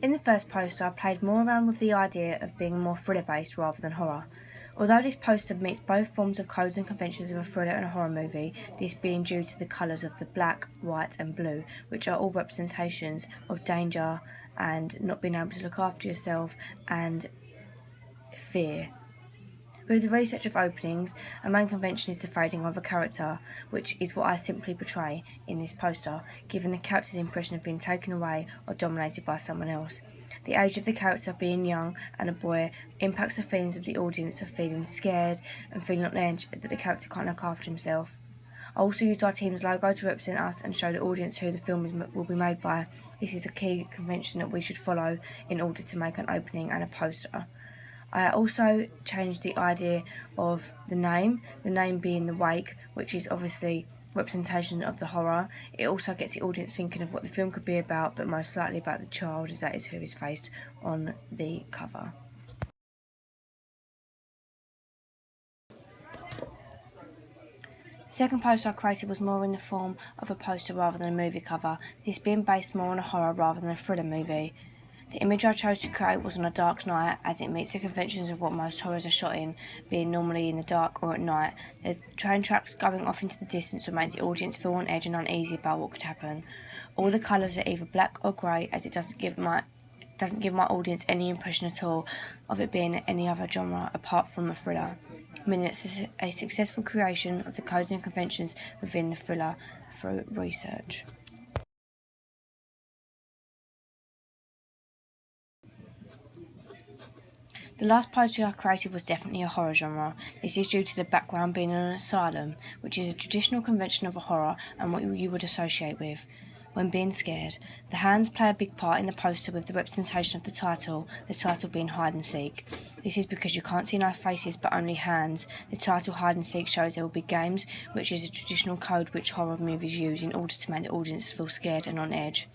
In the first poster, I played more around with the idea of being more thriller-based rather than horror. Although this poster meets both forms of codes and conventions of a thriller and a horror movie, this being due to the colours of the black, white and blue, which are all representations of danger and not being able to look after yourself and fear. With the research of openings, a main convention is the fading of a character, which is what I simply portray in this poster, giving the character the impression of being taken away or dominated by someone else. The age of the character being young and a boy impacts the feelings of the audience of feeling scared and feeling on edge that the character can't look after himself. I also used our team's logo to represent us and show the audience who the film will be made by. This is a key convention that we should follow in order to make an opening and a poster. I also changed the idea of the name being The Wake, which is obviously representation of the horror. It also gets the audience thinking of what the film could be about, but most likely about the child, as that is who is faced on the cover. The second poster I created was more in the form of a poster rather than a movie cover, this being based more on a horror rather than a thriller movie. The image I chose to create was on a dark night, as it meets the conventions of what most horrors are shot in, being normally in the dark or at night. The train tracks going off into the distance would make the audience feel on edge and uneasy about what could happen. All the colours are either black or grey, as it doesn't give my audience any impression at all of it being any other genre apart from a thriller, meaning it's a successful creation of the codes and conventions within the thriller through research. The last poster I created was definitely a horror genre. This is due to the background being in an asylum, which is a traditional convention of a horror and what you would associate with when being scared. The hands play a big part in the poster with the representation of the title being Hide and Seek. This is because you can't see no faces but only hands. The title Hide and Seek shows there will be games, which is a traditional code which horror movies use in order to make the audience feel scared and on edge.